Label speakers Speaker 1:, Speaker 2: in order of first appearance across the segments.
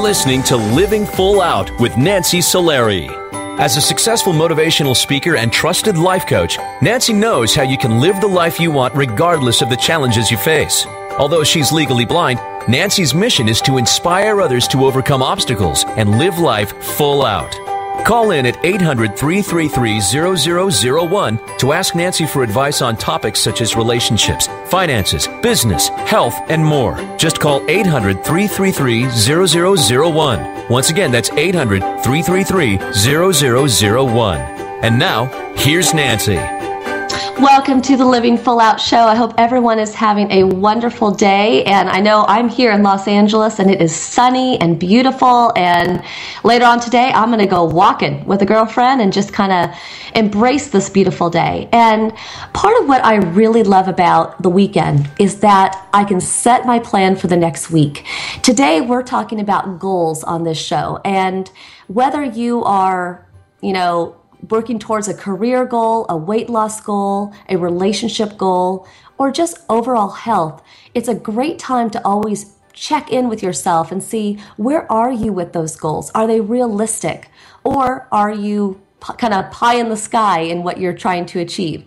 Speaker 1: listening to Living Full Out with Nancy Solari. As a successful motivational speaker and trusted life coach, Nancy knows how you can live the life you want regardless of the challenges you face. Although she's legally blind, Nancy's mission is to inspire others to overcome obstacles and live life full out. Call in at 800-333-0001 to ask Nancy for advice on topics such as relationships, finances, business, health, and more. Just call 800-333-0001. Once again, that's 800-333-0001. And now, here's Nancy.
Speaker 2: Welcome to the Living Full Out Show. I hope everyone is having a wonderful day. And I know I'm here in Los Angeles and it is sunny and beautiful. And later on today, I'm going to go walking with a girlfriend and just kind of embrace this beautiful day. And part of what I really love about the weekend is that I can set my plan for the next week. Today, we're talking about goals on this show. And whether you are, working towards a career goal, a weight loss goal, a relationship goal, or just overall health, it's a great time to always check in with yourself and see, where are you with those goals? Are they realistic? Or are you kind of pie in the sky in what you're trying to achieve?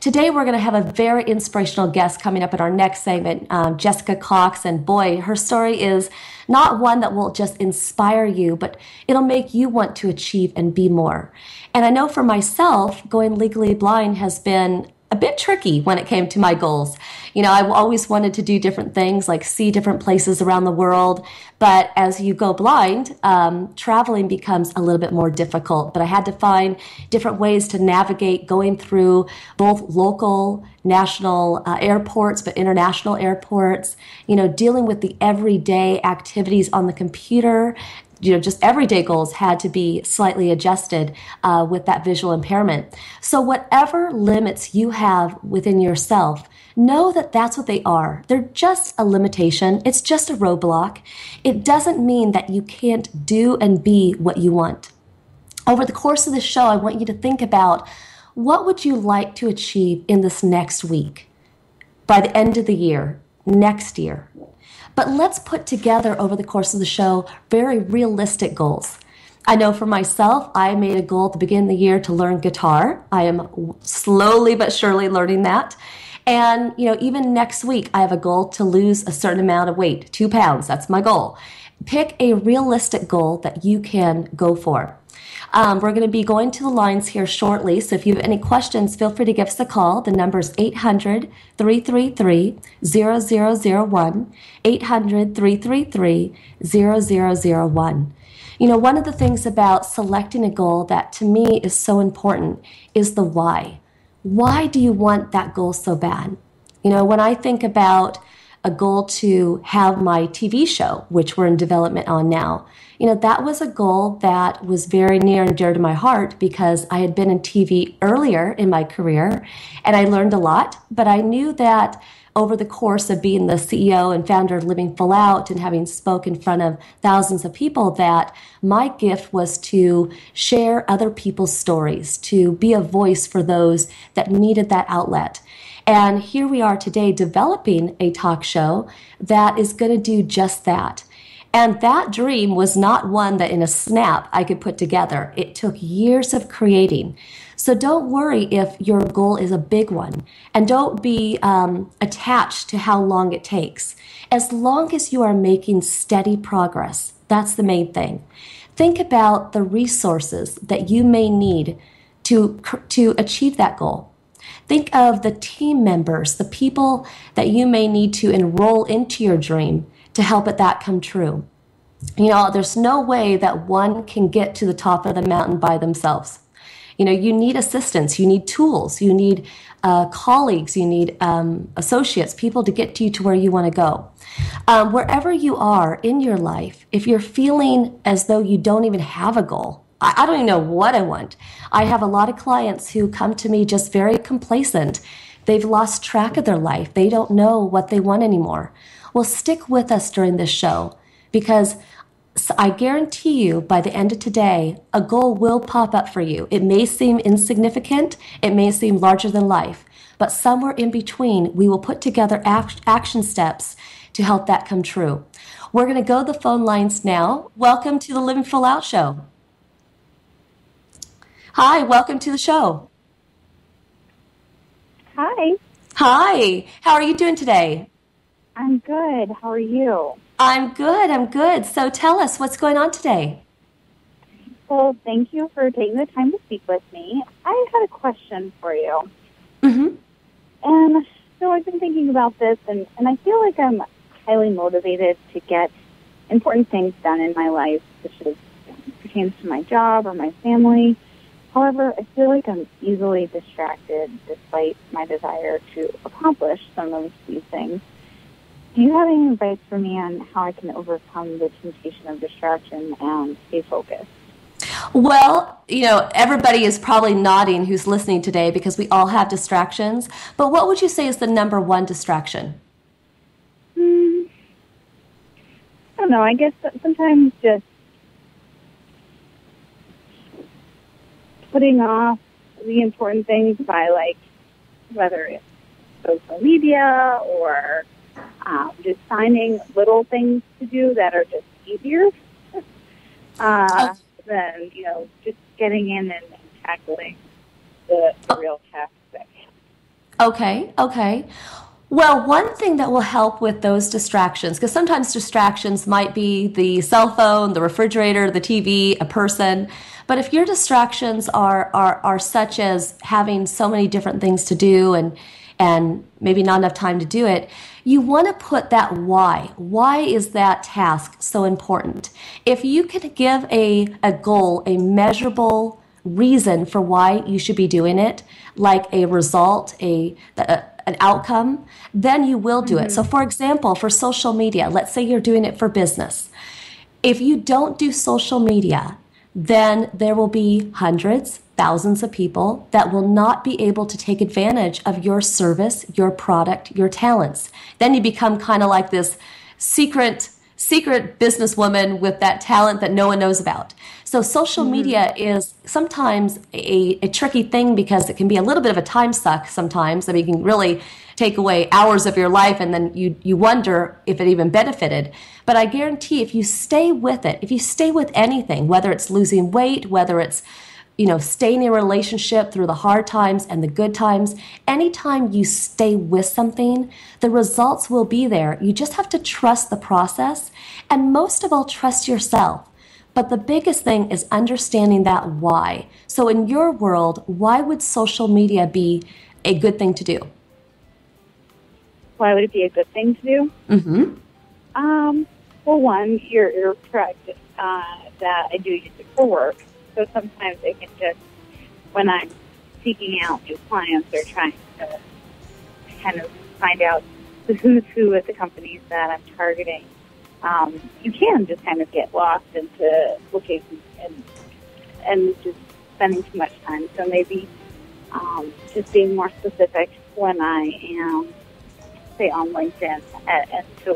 Speaker 2: Today, we're going to have a very inspirational guest coming up in our next segment, Jessica Cox. And boy, her story is not one that will just inspire you, but it'll make you want to achieve and be more. And I know for myself, going legally blind has been a bit tricky when it came to my goals. I've always wanted to do different things, like see different places around the world. But as you go blind, traveling becomes a little bit more difficult. But I had to find different ways to navigate going through both local, national airports, but international airports, dealing with the everyday activities on the computer. Just everyday goals had to be slightly adjusted with that visual impairment. So whatever limits you have within yourself, know that that's what they are. They're just a limitation. It's just a roadblock. It doesn't mean that you can't do and be what you want. Over the course of the show, I want you to think about, what would you like to achieve in this next week, by the end of the year, next year? But let's put together over the course of the show very realistic goals. I know for myself, I made a goal at the beginning of the year to learn guitar. I am slowly but surely learning that. And, even next week, I have a goal to lose a certain amount of weight, 2 pounds. That's my goal. Pick a realistic goal that you can go for. We're going to be going to the lines here shortly, so if you have any questions, feel free to give us a call. The number is 800-333-0001, 800-333-0001. One of the things about selecting a goal that to me is so important is the why. Why do you want that goal so bad? When I think about a goal to have my TV show, which we're in development on now, that was a goal that was very near and dear to my heart because I had been in TV earlier in my career and I learned a lot, but I knew that over the course of being the CEO and founder of Living Full Out and having spoken in front of thousands of people, that my gift was to share other people's stories, to be a voice for those that needed that outlet. And here we are today developing a talk show that is going to do just that. And that dream was not one that in a snap I could put together. It took years of creating. So don't worry if your goal is a big one. And don't be attached to how long it takes. As long as you are making steady progress, that's the main thing. Think about the resources that you may need to achieve that goal. Think of the team members, the people that you may need to enroll into your dream to help that come true. There's no way that one can get to the top of the mountain by themselves. You need assistance, you need tools, you need colleagues, you need associates, people to get you to where you want to go. Wherever you are in your life, if you're feeling as though you don't even have a goal, I don't even know what I want. I have a lot of clients who come to me just very complacent. They've lost track of their life. They don't know what they want anymore. Well, stick with us during this show because I guarantee you by the end of today, a goal will pop up for you. It may seem insignificant. It may seem larger than life. But somewhere in between, we will put together action steps to help that come true. We're going to go to the phone lines now. Welcome to the Living Full Out Show. Hi, welcome to the show.
Speaker 3: Hi.
Speaker 2: Hi, how are you doing today?
Speaker 3: I'm good. How are you?
Speaker 2: I'm good. So tell us, what's going on today?
Speaker 3: Well, thank you for taking the time to speak with me. I had a question for you.
Speaker 2: Mm-hmm.
Speaker 3: And so I've been thinking about this, and I feel like I'm highly motivated to get important things done in my life, such as pertains to my job or my family. However, I feel like I'm easily distracted despite my desire to accomplish some of these things. Do you have any advice for me on how I can overcome the temptation of distraction and stay focused?
Speaker 2: Well, everybody is probably nodding who's listening today because we all have distractions. But what would you say is the number one distraction?
Speaker 3: I don't know. I guess sometimes just putting off the important things by, whether it's social media or just finding little things to do that are just easier than, just getting in and tackling the real task.
Speaker 2: Okay. Well, one thing that will help with those distractions, because sometimes distractions might be the cell phone, the refrigerator, the TV, a person, but if your distractions are such as having so many different things to do and maybe not enough time to do it, you want to put that why. Why is that task so important? If you can give a goal, a measurable reason for why you should be doing it, like a result, an outcome, then you will do it. So for example, for social media, let's say you're doing it for business. If you don't do social media, then there will be hundreds, thousands of people that will not be able to take advantage of your service, your product, your talents. Then you become kind of like this secret businesswoman with that talent that no one knows about. So social media is sometimes a tricky thing because it can be a little bit of a time suck sometimes. I mean, it can really take away hours of your life and then you wonder if it even benefited. But I guarantee if you stay with it, if you stay with anything, whether it's losing weight, whether it's staying in a relationship through the hard times and the good times, anytime you stay with something, the results will be there. You just have to trust the process and most of all, trust yourself. But the biggest thing is understanding that why. So in your world, why would social media be a good thing to do?
Speaker 3: Why would it be a good thing to do? Well, one, you're correct that I do use it for work. So sometimes it can just, when I'm seeking out new clients or trying to kind of find out the who's who at the companies that I'm targeting, you can just kind of get lost into looking and just spending too much time. So maybe just being more specific when I am, say, on LinkedIn as to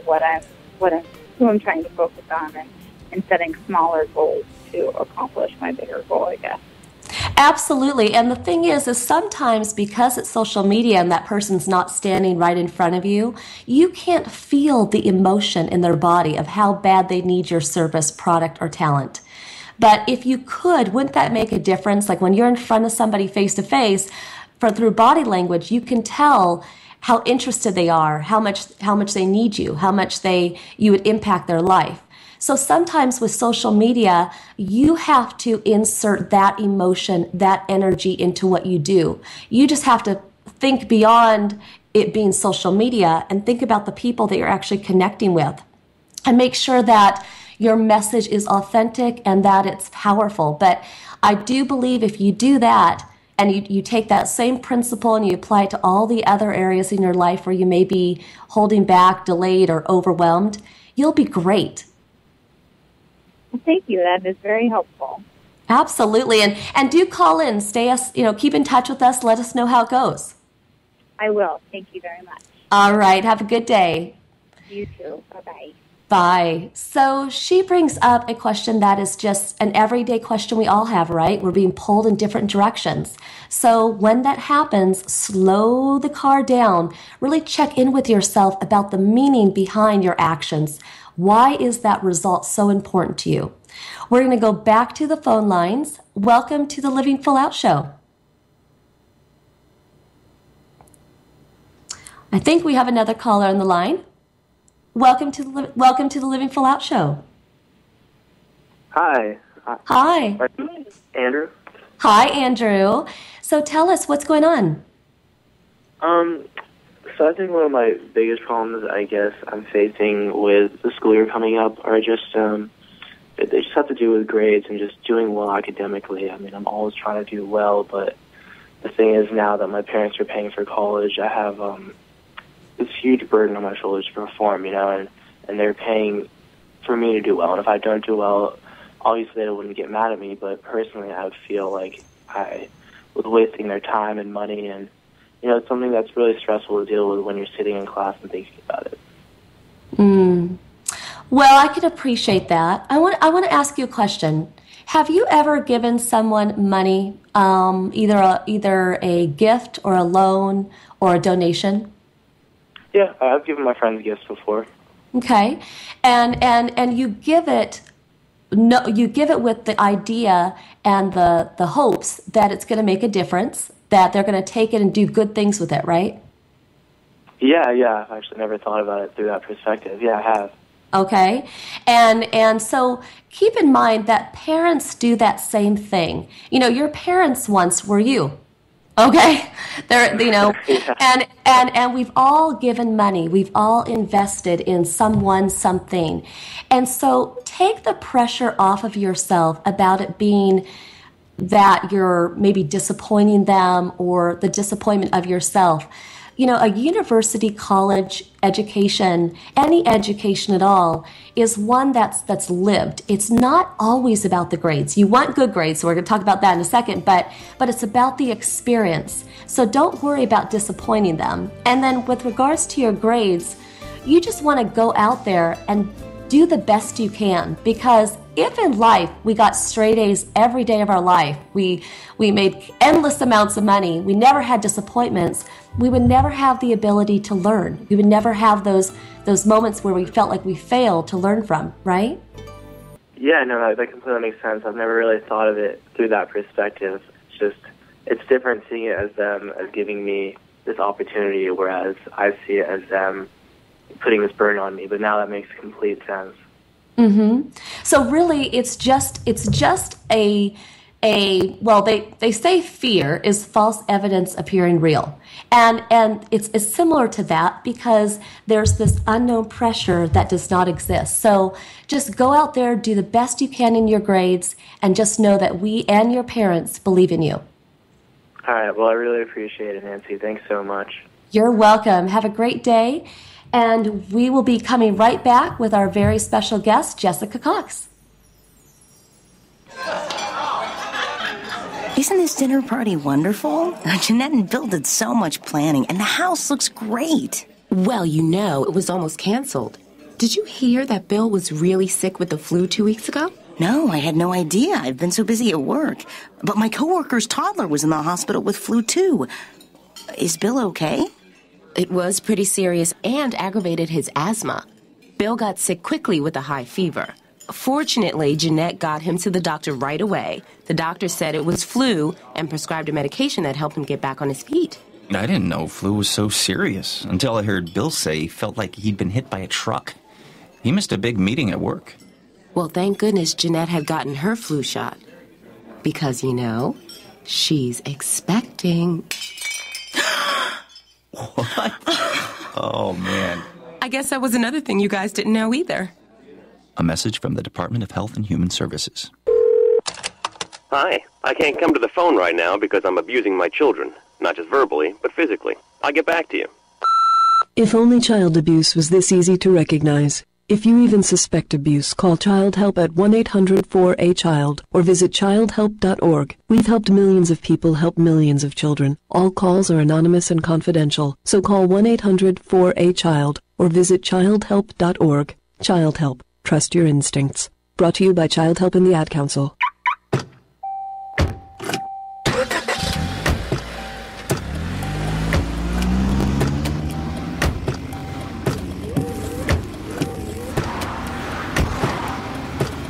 Speaker 3: who I'm trying to focus on and setting smaller goals to accomplish my bigger goal, I guess.
Speaker 2: Absolutely. And the thing is sometimes because it's social media and that person's not standing right in front of you, you can't feel the emotion in their body of how bad they need your service, product, or talent. But if you could, wouldn't that make a difference? Like when you're in front of somebody face to face, through body language, you can tell how interested they are, how much they need you, how much you would impact their life. So sometimes with social media, you have to insert that emotion, that energy into what you do. You just have to think beyond it being social media and think about the people that you're actually connecting with and make sure that your message is authentic and that it's powerful. But I do believe if you do that and you take that same principle and you apply it to all the other areas in your life where you may be holding back, delayed, or overwhelmed, you'll be great.
Speaker 3: Thank you. That is very helpful.
Speaker 2: Absolutely. And do call in. Keep in touch with us. Let us know how it goes.
Speaker 3: I will. Thank you very much.
Speaker 2: All right. Have a good day.
Speaker 3: You too. Bye-bye.
Speaker 2: Bye. So she brings up a question that is just an everyday question we all have, right? We're being pulled in different directions. So when that happens, slow the car down. Really check in with yourself about the meaning behind your actions. Why is that result so important to you? We're going to go back to the phone lines. Welcome to the Living Full Out Show. I think we have another caller on the line. Welcome to the Living Full Out Show.
Speaker 4: Hi.
Speaker 2: Hi.
Speaker 4: Andrew.
Speaker 2: Hi, Andrew. So tell us what's going on.
Speaker 4: So I think one of my biggest problems, I guess, I'm facing with the school year coming up are just they just have to do with grades and just doing well academically. I mean, I'm always trying to do well, but the thing is now that my parents are paying for college, I have this huge burden on my shoulders to perform, and they're paying for me to do well. And if I don't do well, obviously they wouldn't get mad at me, but personally I would feel like I was wasting their time and money, and it's something that's really stressful to deal with when you're sitting in class and thinking about it.
Speaker 2: Well, I can appreciate that. I want to ask you a question. Have you ever given someone money, either a gift or a loan or a donation?
Speaker 4: Yeah, I've given my friends gifts before.
Speaker 2: Okay, and you give it. No, you give it with the idea and the hopes that it's going to make a difference, that they're going to take it and do good things with it, right?
Speaker 4: Yeah, I've actually never thought about it through that perspective. Yeah, I have.
Speaker 2: Okay, and so keep in mind that parents do that same thing. Your parents once were you. Okay,
Speaker 4: Yeah.
Speaker 2: and we've all given money. We've all invested in someone, something. And so take the pressure off of yourself about it being that you're maybe disappointing them or the disappointment of yourself. A university, college education, any education at all, is one that's lived. It's not always about the grades. You want good grades, so we're going to talk about that in a second, but it's about the experience. So don't worry about disappointing them. And then with regards to your grades, you just want to go out there and do the best you can, because if in life we got straight A's every day of our life, we made endless amounts of money, we never had disappointments, we would never have the ability to learn. We would never have those moments where we felt like we failed to learn from, right?
Speaker 4: Yeah, no, that completely makes sense. I've never really thought of it through that perspective. It's different seeing it as them as giving me this opportunity, whereas I see it as them putting this burden on me. But now that makes complete sense.
Speaker 2: Mm-hmm. So really, it's just well, they say fear is false evidence appearing real. And it's similar to that because there's this unknown pressure that does not exist. So just go out there, do the best you can in your grades, and just know that we and your parents believe in you.
Speaker 4: All right. Well, I really appreciate it, Nancy. Thanks so much.
Speaker 2: You're welcome. Have a great day. And we will be coming right back with our very special guest, Jessica Cox.
Speaker 5: Isn't this dinner party wonderful? Jeanette and Bill did so much planning, and the house looks great.
Speaker 6: Well, it was almost canceled. Did you hear that Bill was really sick with the flu 2 weeks ago?
Speaker 5: No, I had no idea. I've been so busy at work. But my coworker's toddler was in the hospital with flu, too. Is Bill okay?
Speaker 6: It was pretty serious and aggravated his asthma. Bill got sick quickly with a high fever. Fortunately, Jeanette got him to the doctor right away. The doctor said it was flu and prescribed a medication that helped him get back on his feet.
Speaker 7: I didn't know flu was so serious until I heard Bill say he felt like he'd been hit by a truck. He missed a big meeting at work.
Speaker 6: Well, thank goodness Jeanette had gotten her flu shot. Because, she's expecting.
Speaker 7: What? Oh, man.
Speaker 6: I guess that was another thing you guys didn't know either.
Speaker 7: A message from the Department of Health and Human Services.
Speaker 8: Hi. I can't come to the phone right now because I'm abusing my children. Not just verbally, but physically. I'll get back to you.
Speaker 9: If only child abuse was this easy to recognize. If you even suspect abuse, call Child Help at 1-800-4A-CHILD or visit childhelp.org. We've helped millions of people help millions of children. All calls are anonymous and confidential, so call 1-800-4A-CHILD or visit childhelp.org. Child Help. Trust your instincts. Brought to you by Child Help and the Ad Council.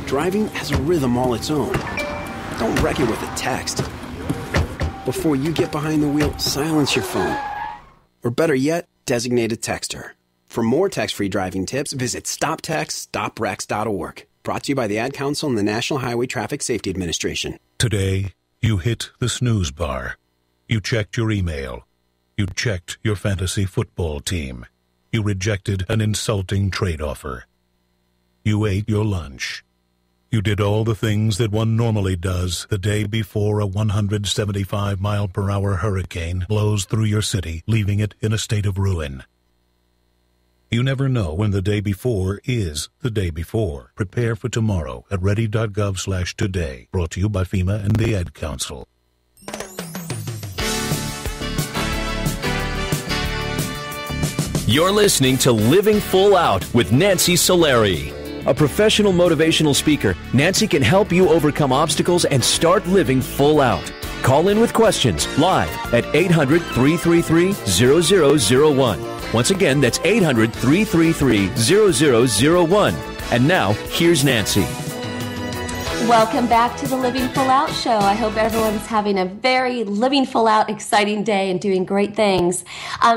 Speaker 10: Driving has a rhythm all its own. Don't wreck it with a text. Before you get behind the wheel, silence your phone. Or better yet, designate a texter. For more text-free driving tips, visit stoptextstoprex.org. Brought to you by the Ad Council and the National Highway Traffic Safety Administration.
Speaker 11: Today, you hit the snooze bar. You checked your email. You checked your fantasy football team. You rejected an insulting trade offer. You ate your lunch. You did all the things that one normally does the day before a 175-mile-per-hour hurricane blows through your city, leaving it in a state of ruin. You never know when the day before is the day before. Prepare for tomorrow at ready.gov/today. Brought to you by FEMA and the Ad Council.
Speaker 1: You're listening to Living Full Out with Nancy Solari. A professional motivational speaker, Nancy can help you overcome obstacles and start living full out. Call in with questions live at 800-333-0001. Once again, that's 800-333-0001. And now, here's Nancy.
Speaker 2: Welcome back to the Living Full Out Show. I hope everyone's having a very living full out, exciting day and doing great things.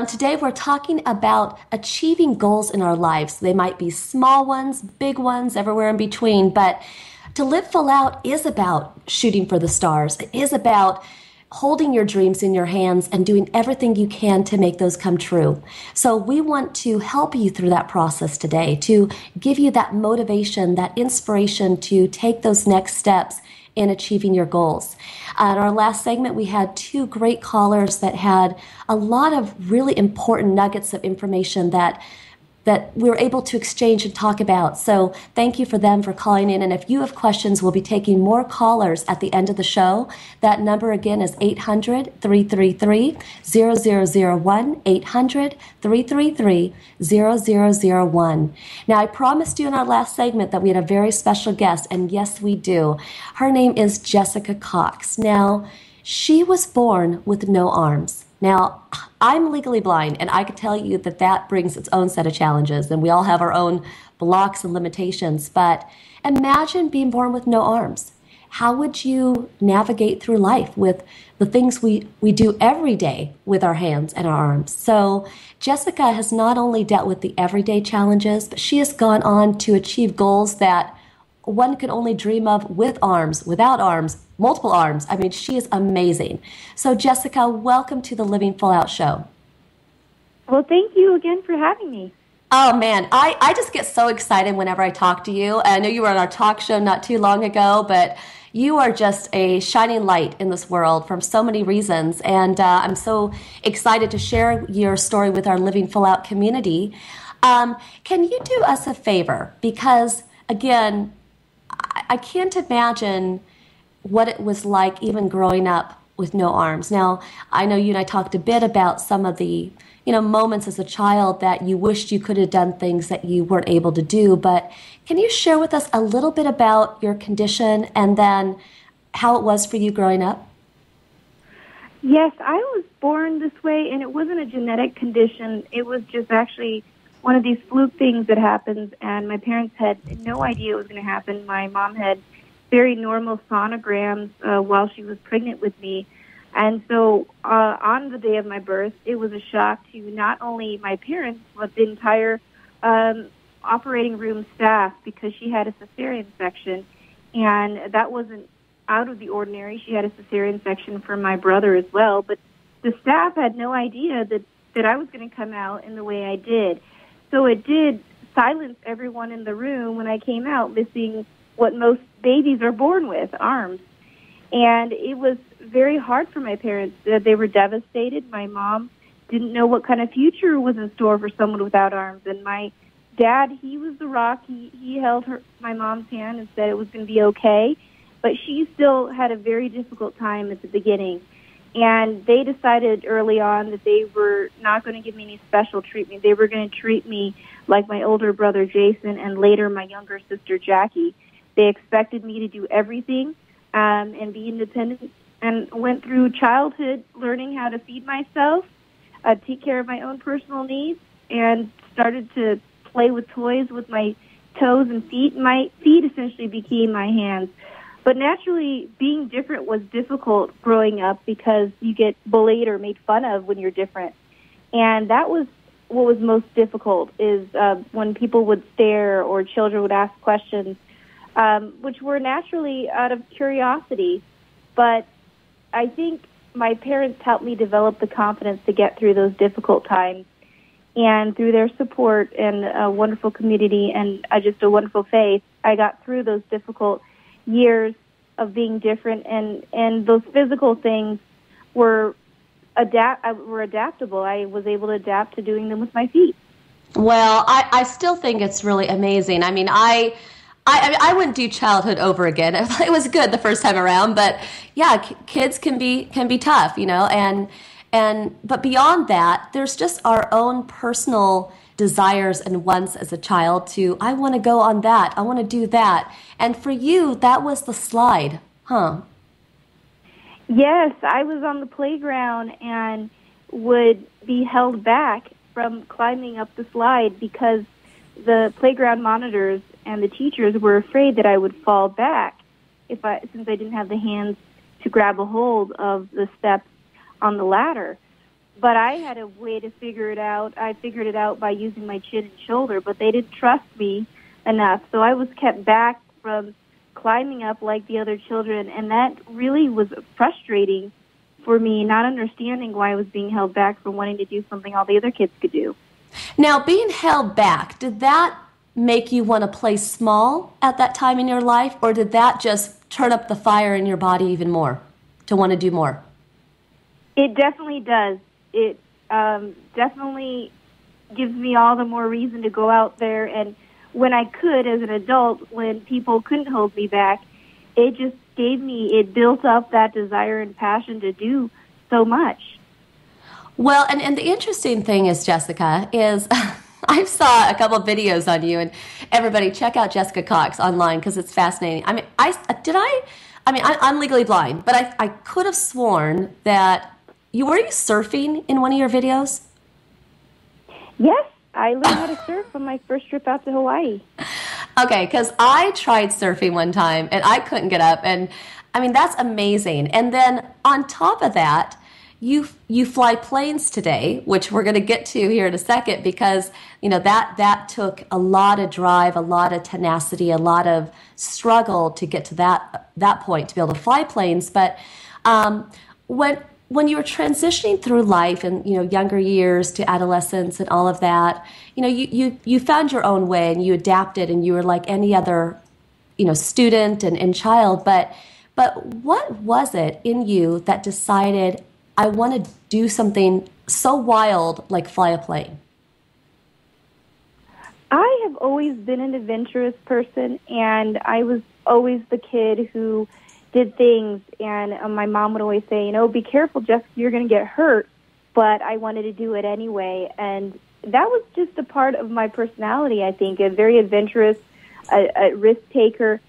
Speaker 2: Today we're talking about achieving goals in our lives. They might be small ones, big ones, everywhere in between. But to live full out is about shooting for the stars. It is about holding your dreams in your hands and doing everything you can to make those come true. So we want to help you through that process today, to give you that motivation, that inspiration to take those next steps in achieving your goals. In our last segment, we had two great callers that had a lot of really important nuggets of information that we were able to exchange and talk about. So thank you for them for calling in. And if you have questions, we'll be taking more callers at the end of the show. That number again is 800-333-0001, 800-333-0001. Now, I promised you in our last segment that we had a very special guest, and yes, we do. Her name is Jessica Cox. Now, she was born with no arms. Now, I'm legally blind, and I can tell you that that brings its own set of challenges, and we all have our own blocks and limitations. But imagine being born with no arms. How would you navigate through life with the things we do every day with our hands and our arms? So Jessica has not only dealt with the everyday challenges, but she has gone on to achieve goals that one could only dream of with arms, without arms, multiple arms. I mean, she is amazing. So, Jessica, welcome to the Living Full Out Show.
Speaker 12: Well, thank you again for having me.
Speaker 2: Oh, man, I just get so excited whenever I talk to you. I know you were on our talk show not too long ago, but you are just a shining light in this world for so many reasons. And I'm so excited to share your story with our Living Full Out community. Can you do us a favor? Because, again, I can't imagine what it was like even growing up with no arms. Now, I know you and I talked a bit about some of the, moments as a child that you wished you could have done things that you weren't able to do, but can you share with us a little bit about your condition and then how it was for you growing up?
Speaker 12: Yes, I was born this way, and it wasn't a genetic condition. It was just actually one of these fluke things that happens, and my parents had no idea it was going to happen. My mom had very normal sonograms while she was pregnant with me. And so on the day of my birth, it was a shock to not only my parents, but the entire operating room staff, because she had a cesarean section. And that wasn't out of the ordinary. She had a cesarean section for my brother as well. But the staff had no idea that I was going to come out in the way I did. So it did silence everyone in the room when I came out, missing what most babies are born with, arms. And it was very hard for my parents. They were devastated. My mom didn't know what kind of future was in store for someone without arms. And my dad, he was the rock. He held my mom's hand and said it was going to be okay. But she still had a very difficult time at the beginning. And they decided early on that they were not going to give me any special treatment. They were going to treat me like my older brother Jason and later my younger sister Jackie. They expected me to do everything and be independent, and went through childhood learning how to feed myself, take care of my own personal needs, and started to play with toys with my toes and feet. My feet essentially became my hands. But naturally, being different was difficult growing up because you get bullied or made fun of when you're different. And that was what was most difficult, is when people would stare or children would ask questions, which were naturally out of curiosity. But I think my parents helped me develop the confidence to get through those difficult times. And through their support and a wonderful community and just a wonderful faith, I got through those difficult years of being different, and those physical things were adaptable. I was able to adapt to doing them with my feet.
Speaker 2: Well, I still think it's really amazing. I mean, I wouldn't do childhood over again. It was good the first time around, but yeah, kids can be tough, you know, but beyond that, there's just our own personal desires and wants as a child to, I want to go on that, I want to do that. And for you, that was the slide, huh?
Speaker 12: Yes, I was on the playground and would be held back from climbing up the slide because the playground monitors and the teachers were afraid that I would fall back since I didn't have the hands to grab a hold of the steps on the ladder. But I had a way to figure it out. I figured it out by using my chin and shoulder, but they didn't trust me enough. So I was kept back from climbing up like the other children, and that really was frustrating for me, not understanding why I was being held back from wanting to do something all the other kids could do.
Speaker 2: Now, being held back, did that make you want to play small at that time in your life, or did that just turn up the fire in your body even more to want to do more?
Speaker 12: It definitely does. It definitely gives me all the more reason to go out there. And when I could, as an adult, when people couldn't hold me back, it built up that desire and passion to do so much.
Speaker 2: Well, and the interesting thing is, Jessica, is I saw a couple of videos on you, and everybody check out Jessica Cox online because it's fascinating. I mean, I'm legally blind, but I could have sworn that were you surfing in one of your videos?
Speaker 12: Yes, I learned how to surf on my first trip out to Hawaii.
Speaker 2: Okay, because I tried surfing one time, and I couldn't get up, and I mean, that's amazing. And then on top of that, you fly planes today, which we're going to get to here in a second, because you know that took a lot of drive, a lot of tenacity, a lot of struggle to get to that point to be able to fly planes. But when you were transitioning through life and younger years to adolescence and all of that, you found your own way and you adapted and you were like any other student and child. But what was it in you that decided, I want to do something so wild like fly a plane?
Speaker 12: I have always been an adventurous person, and I was always the kid who did things, and my mom would always say, be careful, Jessica, you're going to get hurt, but I wanted to do it anyway, and that was just a part of my personality, I think, a very adventurous, a risk-taker,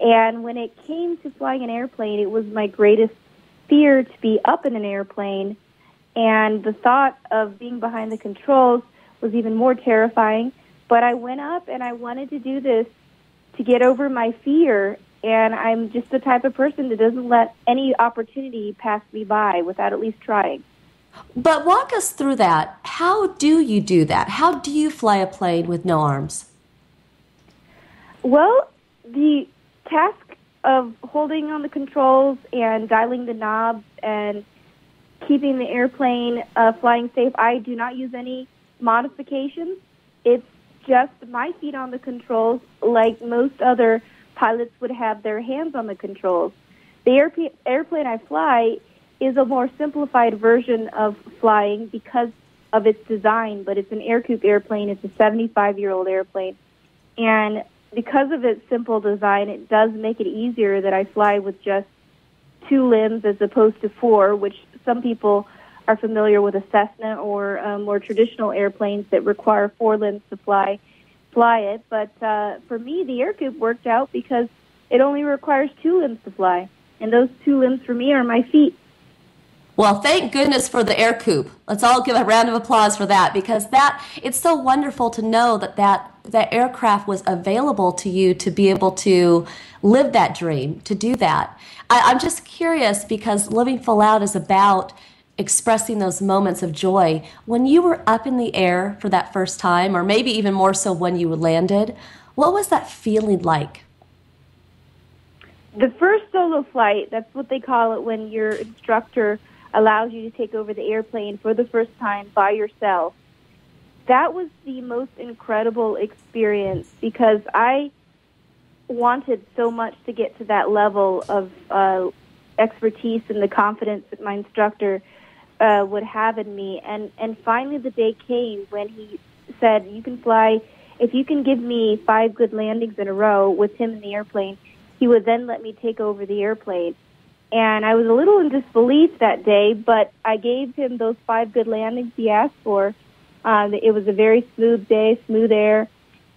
Speaker 12: and when it came to flying an airplane, it was my greatest fear to be up in an airplane, and the thought of being behind the controls was even more terrifying, but I went up and I wanted to do this to get over my fear, and I'm just the type of person that doesn't let any opportunity pass me by without at least trying.
Speaker 2: But walk us through that. How do you do that? How do you fly a plane with no arms?
Speaker 12: Well, the task of holding on the controls and dialing the knobs and keeping the airplane flying safe, I do not use any modifications. It's just my feet on the controls, like most other pilots would have their hands on the controls. The airplane I fly is a more simplified version of flying because of its design, but it's an air-coupe airplane. It's a 75-year-old airplane. And because of its simple design, it does make it easier that I fly with just 2 limbs as opposed to 4, which some people are familiar with a Cessna or more traditional airplanes that require 4 limbs to fly it. But for me, the air coupe worked out because it only requires 2 limbs to fly. And those 2 limbs for me are my feet.
Speaker 2: Well, thank goodness for the air coupe. Let's all give a round of applause for that, because it's so wonderful to know that aircraft was available to you to be able to live that dream, to do that. I'm just curious, because Living Full Out is about expressing those moments of joy. When you were up in the air for that first time, or maybe even more so when you landed, what was that feeling like?
Speaker 12: The first solo flight, that's what they call it when your instructor allows you to take over the airplane for the first time by yourself. That was the most incredible experience, because I wanted so much to get to that level of expertise and the confidence that my instructor would have in me. And finally the day came when he said, you can fly, if you can give me 5 good landings in a row with him in the airplane, he would then let me take over the airplane. And I was a little in disbelief that day, but I gave him those 5 good landings he asked for. It was a very smooth day, smooth air.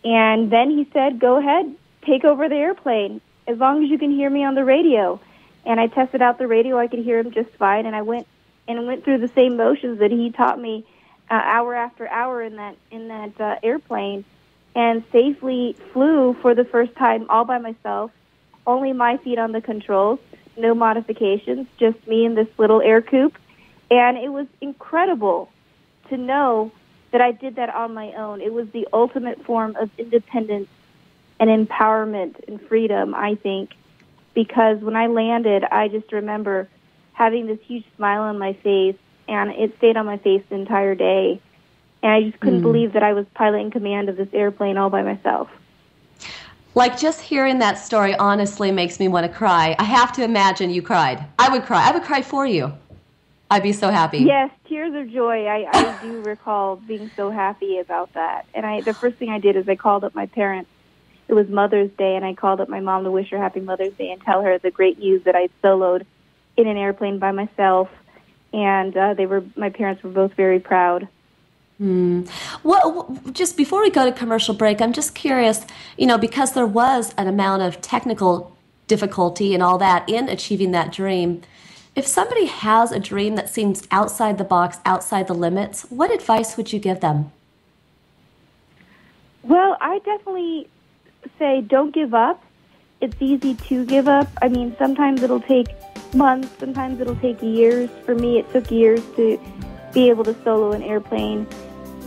Speaker 12: And then he said, go ahead, take over the airplane, as long as you can hear me on the radio. And I tested out the radio. I could hear him just fine. And I went through the same motions that he taught me hour after hour in that airplane, and safely flew for the first time all by myself, only my feet on the controls. No modifications, just me in this little air coupe. And it was incredible to know that I did that on my own. It was the ultimate form of independence and empowerment and freedom, I think, because when I landed, I just remember having this huge smile on my face, and it stayed on my face the entire day. And I just couldn't believe that I was piloting command of this airplane all by myself.
Speaker 2: Like, just hearing that story honestly makes me want to cry. I have to imagine you cried. I would cry. I would cry for you. I'd be so happy.
Speaker 12: Yes, tears of joy. I do recall being so happy about that. And the first thing I did is I called up my parents. It was Mother's Day, and I called up my mom to wish her Happy Mother's Day and tell her the great news that I soloed in an airplane by myself. And my parents were both very proud.
Speaker 2: Well, just before we go to commercial break, I'm just curious, because there was an amount of technical difficulty and all that in achieving that dream. If somebody has a dream that seems outside the box, outside the limits, what advice would you give them?
Speaker 12: Well, I definitely say don't give up. It's easy to give up. I mean, sometimes it'll take months, sometimes it'll take years. For me, it took years to be able to solo an airplane.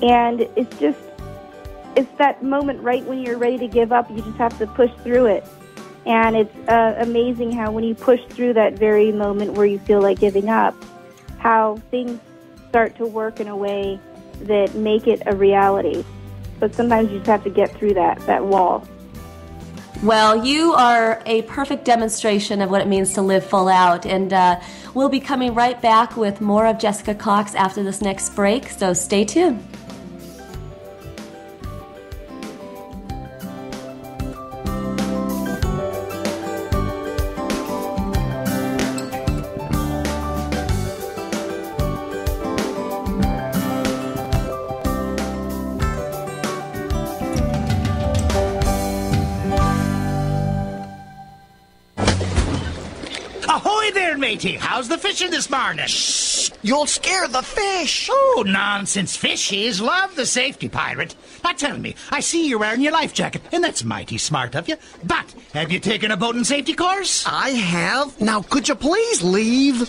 Speaker 12: And it's that moment right when you're ready to give up, you just have to push through it. And it's amazing how when you push through that very moment where you feel like giving up, how things start to work in a way that make it a reality. But sometimes you just have to get through that wall.
Speaker 2: Well, you are a perfect demonstration of what it means to live full out. And we'll be coming right back with more of Jessica Cox after this next break, so stay tuned.
Speaker 13: Ahoy there, matey. How's the fishing this morning?
Speaker 14: Shh! You'll scare the fish.
Speaker 13: Oh, nonsense. Fishies love the safety pirate. Now tell me, I see you're wearing your life jacket, and that's mighty smart of you. But have you taken a boating safety course?
Speaker 14: I have. Now, could you please leave?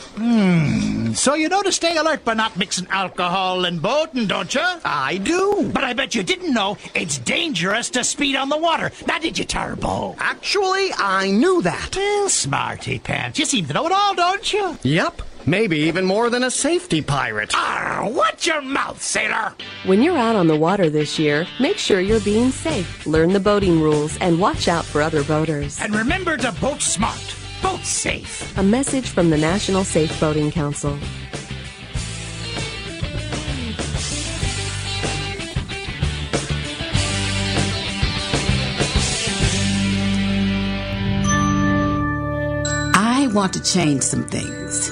Speaker 13: So you know to stay alert by not mixing alcohol and boating, don't you?
Speaker 14: I do.
Speaker 13: But I bet you didn't know it's dangerous to speed on the water. Now, did you, Turbo?
Speaker 14: Actually, I knew that.
Speaker 13: Well, smarty pants. You seem to know it all, don't you?
Speaker 14: Yep. Maybe even more than a safety pirate.
Speaker 13: Watch your mouth, sailor!
Speaker 15: When you're out on the water this year, make sure you're being safe. Learn the boating rules and watch out for other boaters.
Speaker 13: And remember to boat smart. Boat safe.
Speaker 15: A message from the National Safe Boating Council.
Speaker 16: I want to change some things.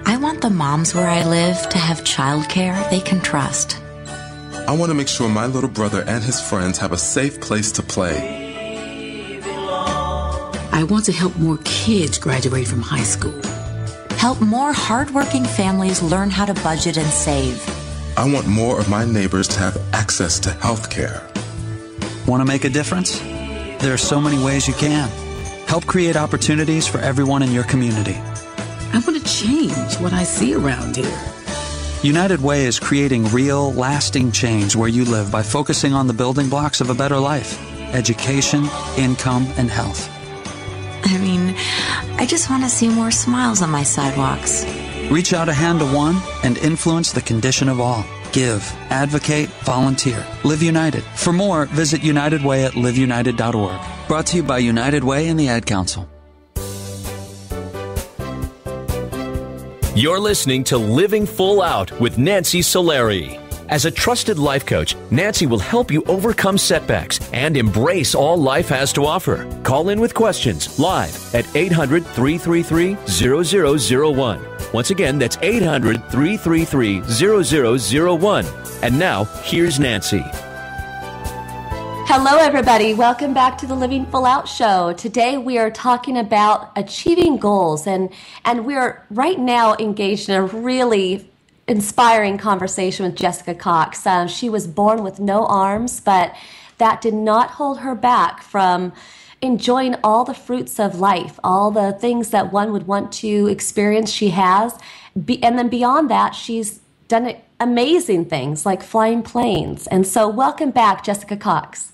Speaker 16: I want the the moms where I live to have childcare they can trust.
Speaker 17: I want to make sure my little brother and his friends have a safe place to play.
Speaker 18: I want to help more kids graduate from high school.
Speaker 16: Help more hardworking families learn how to budget and save.
Speaker 17: I want more of my neighbors to have access to health care.
Speaker 19: Want to make a difference? There are so many ways you can. Help create opportunities for everyone in your community.
Speaker 18: I want to change what I see around here.
Speaker 19: United Way is creating real, lasting change where you live by focusing on the building blocks of a better life: education, income, and health.
Speaker 16: I mean, I just want to see more smiles on my sidewalks.
Speaker 19: Reach out a hand to one and influence the condition of all. Give, advocate, volunteer. Live United. For more, visit United Way at liveunited.org. Brought to you by United Way and the Ad Council.
Speaker 1: You're listening to Living Full Out with Nancy Solari. As a trusted life coach, Nancy will help you overcome setbacks and embrace all life has to offer. Call in with questions live at 800-333-0001. Once again, that's 800-333-0001. And now, here's Nancy.
Speaker 2: Hello, everybody. Welcome back to the Living Full Out Show. Today we are talking about achieving goals, and we're right now engaged in a really inspiring conversation with Jessica Cox. She was born with no arms, but that did not hold her back from enjoying all the fruits of life, all the things that one would want to experience. She has, and then beyond that, she's done amazing things like flying planes. And so welcome back, Jessica Cox.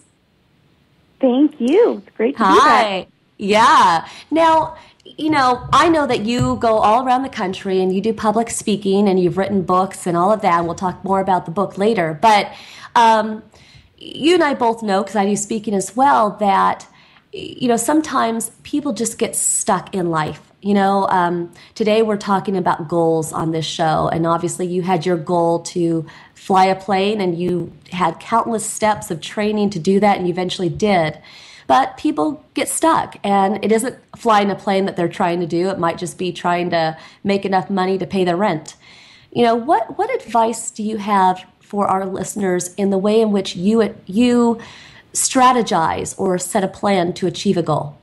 Speaker 12: Thank you. It's great to be back.
Speaker 2: Hi. Yeah. Now, you know, I know that you go all around the country and you do public speaking and you've written books and all of that, and we'll talk more about the book later. But you and I both know, because I do speaking as well, that, you know, sometimes people just get stuck in life. You know, today we're talking about goals on this show, and obviously you had your goal to fly a plane, and you had countless steps of training to do that, and you eventually did. But people get stuck, and it isn't flying a plane that they're trying to do. It might just be trying to make enough money to pay their rent. You know, what advice do you have for our listeners in the way in which you strategize or set a plan to achieve a goal?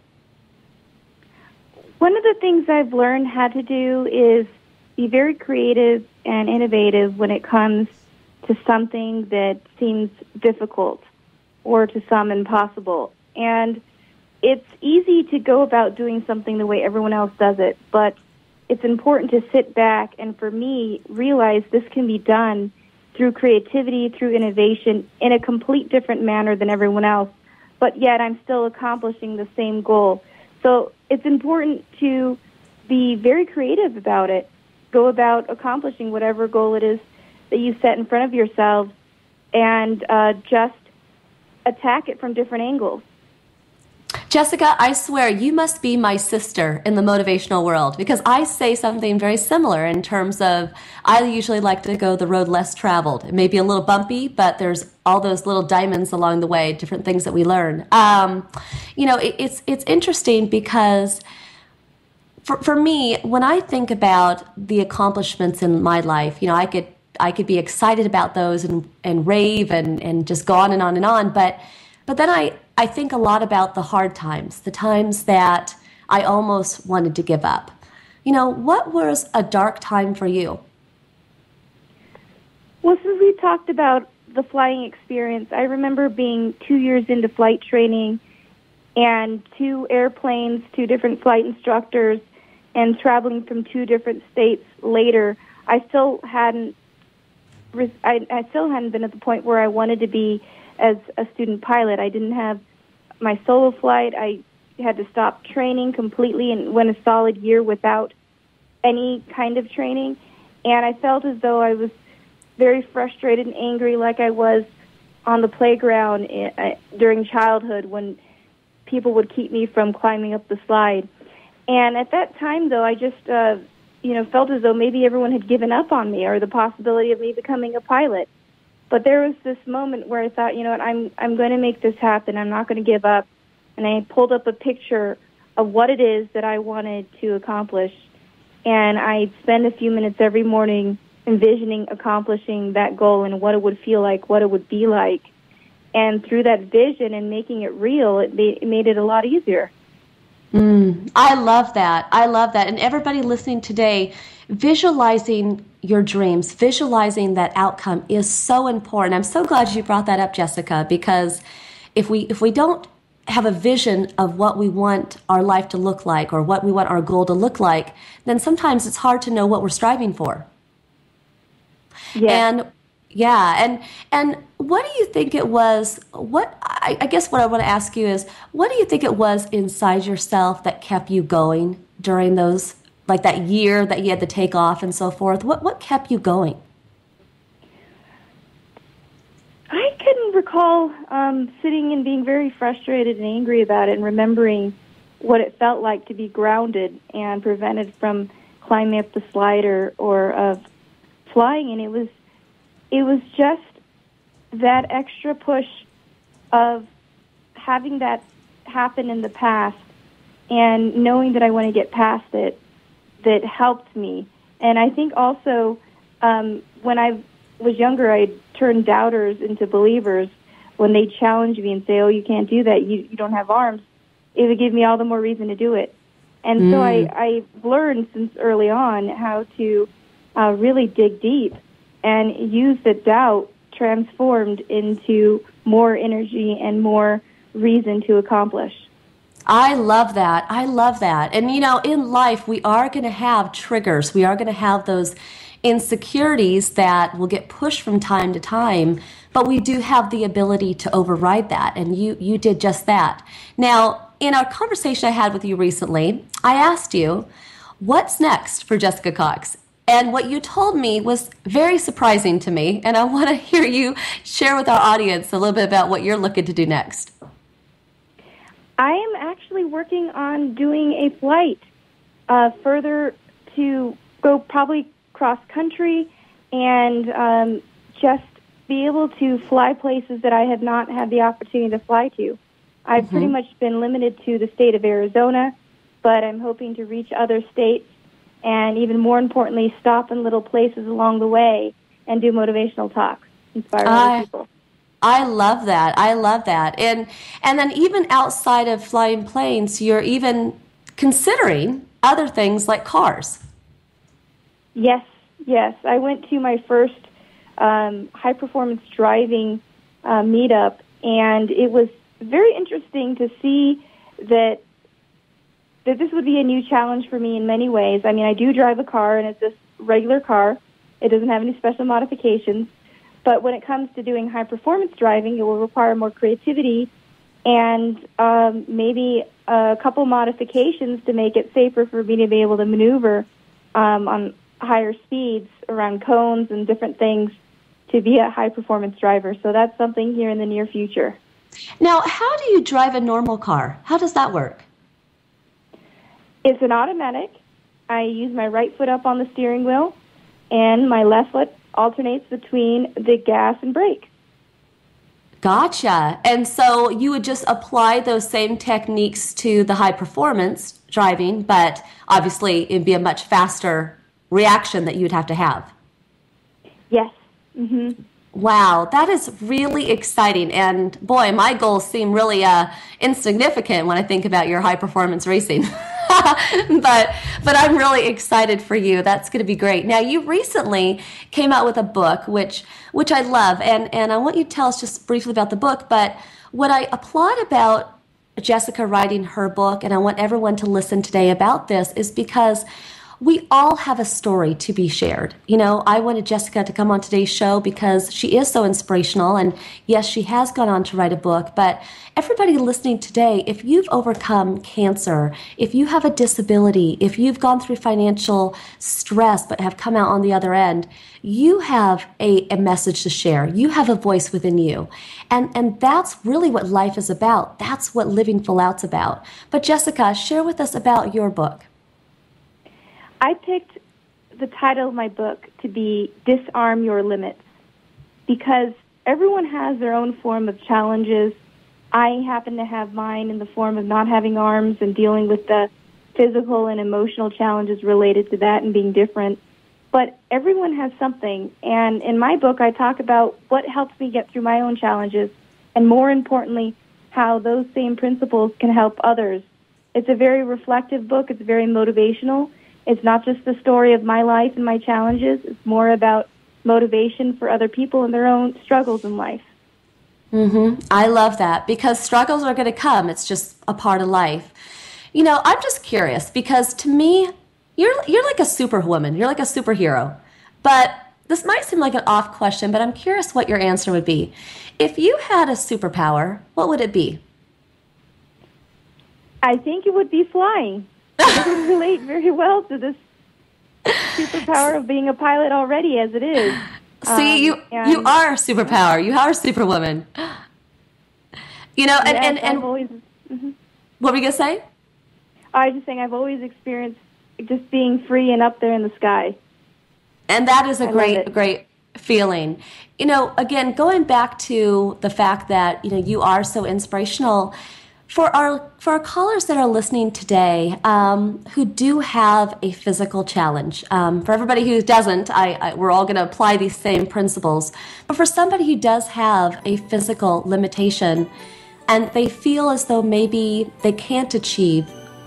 Speaker 12: One of the things I've learned how to do is be very creative and innovative when it comes to something that seems difficult or to some impossible. And it's easy to go about doing something the way everyone else does it, but it's important to sit back and, for me, realize this can be done through creativity, through innovation, in a complete different manner than everyone else, but yet I'm still accomplishing the same goal. So it's important to be very creative about it, go about accomplishing whatever goal it is that you set in front of yourselves, and just attack it from different angles.
Speaker 2: Jessica, I swear you must be my sister in the motivational world, because I say something very similar in terms of I usually like to go the road less traveled. It may be a little bumpy, but there's all those little diamonds along the way, different things that we learn. You know, it's interesting because for me, when I think about the accomplishments in my life, you know, I could be excited about those and rave and just go on and on and on, but then I think a lot about the hard times, the times that I almost wanted to give up. You know, what was a dark time for you?
Speaker 12: Well, since we talked about the flying experience, I remember being 2 years into flight training and 2 airplanes, 2 different flight instructors, and traveling from 2 different states later. I still hadn't been at the point where I wanted to be as a student pilot. I didn't have my solo flight. I had to stop training completely and went a solid year without any kind of training. And I felt as though I was very frustrated and angry, like I was on the playground during childhood when people would keep me from climbing up the slide. And at that time, though, I just felt as though maybe everyone had given up on me or the possibility of me becoming a pilot. But there was this moment where I thought, you know what, I'm going to make this happen. I'm not going to give up. And I pulled up a picture of what it is that I wanted to accomplish. and I'd spend a few minutes every morning envisioning accomplishing that goal and what it would feel like, what it would be like. And through that vision and making it real, it made it a lot easier.
Speaker 2: I love that. I love that. And everybody listening today, visualizing your dreams, visualizing that outcome is so important. I'm so glad you brought that up, Jessica, because if we don't have a vision of what we want our life to look like or what we want our goal to look like, then sometimes it's hard to know what we're striving for. And what do you think it was? I guess what I want to ask you is, what do you think it was inside yourself that kept you going during those, like that year that you had to take off and so forth? What kept you going?
Speaker 12: I can recall sitting and being very frustrated and angry about it, and remembering what it felt like to be grounded and prevented from climbing up the slider or of flying, and it was just that extra push of having that happen in the past and knowing that I want to get past it that helped me. And I think also when I was younger, I turned doubters into believers. When they challenge me and say, oh, you can't do that, you don't have arms, it would give me all the more reason to do it. And so I learned since early on how to really dig deep and use the doubt transformed into more energy and more reason to accomplish.
Speaker 2: I love that. I love that. And, you know, in life, we are going to have triggers. We are going to have those insecurities that will get pushed from time to time, but we do have the ability to override that. And you did just that. Now, in our conversation I had with you recently, I asked you, what's next for Jessica Cox? And what you told me was very surprising to me, and I want to hear you share with our audience a little bit about what you're looking to do next.
Speaker 12: I am actually working on doing a flight further to go probably cross-country and just be able to fly places that I have not had the opportunity to fly to. I've pretty much been limited to the state of Arizona, but I'm hoping to reach other states and, even more importantly, stop in little places along the way and do motivational talks, inspire other people.
Speaker 2: I love that. I love that. And then even outside of flying planes, you're even considering other things like cars.
Speaker 12: Yes. I went to my first high-performance driving meetup, and it was very interesting to see that this would be a new challenge for me in many ways. I mean, I do drive a car, and it's just a regular car. It doesn't have any special modifications. But when it comes to doing high-performance driving, it will require more creativity and maybe a couple modifications to make it safer for me to be able to maneuver on higher speeds around cones and different things to be a high-performance driver. So that's something here in the near future.
Speaker 2: Now, how do you drive a normal car? How does that work?
Speaker 12: It's an automatic. I use my right foot up on the steering wheel, and my left foot alternates between the gas and brake.
Speaker 2: Gotcha. And so you would just apply those same techniques to the high performance driving, but obviously it'd be a much faster reaction that you would have to have.
Speaker 12: Yes. Mm-hmm.
Speaker 2: Wow, that is really exciting. And boy, my goals seem really insignificant when I think about your high performance racing. but I'm really excited for you. That's going to be great. Now, you recently came out with a book, which I love, and I want you to tell us just briefly about the book. But what I applaud about Jessica writing her book, and I want everyone to listen today about this, is because we all have a story to be shared. You know, I wanted Jessica to come on today's show because she is so inspirational, and yes, she has gone on to write a book, but everybody listening today, if you've overcome cancer, if you have a disability, if you've gone through financial stress but have come out on the other end, you have a message to share. You have a voice within you. And that's really what life is about. That's what Living Full Out's about. But Jessica, share with us about your book.
Speaker 12: I picked the title of my book to be Disarm Your Limits because everyone has their own form of challenges. I happen to have mine in the form of not having arms and dealing with the physical and emotional challenges related to that and being different. But everyone has something. And in my book, I talk about what helps me get through my own challenges, and more importantly, how those same principles can help others. It's a very reflective book. It's very motivational. It's not just the story of my life and my challenges. It's more about motivation for other people and their own struggles in life.
Speaker 2: I love that, because struggles are going to come. It's just a part of life. You know, I'm just curious, because to me, you're like a superwoman. You're like a superhero. But this might seem like an off question, but I'm curious what your answer would be. If you had a superpower, what would it be?
Speaker 12: I think it would be flying. It would relate very well to this superpower of being a pilot already as it is.
Speaker 2: See, you are a superpower. You are a superwoman. You know, and
Speaker 12: I've always,
Speaker 2: what were you going to say?
Speaker 12: I was just saying I've always experienced just being free and up there in the sky.
Speaker 2: And that is a great feeling. You know, again, going back to the fact that, you know, you are so inspirational. For our callers that are listening today, who do have a physical challenge, for everybody who doesn't, we're all going to apply these same principles. But for somebody who does have a physical limitation, and they feel as though maybe they can't achieve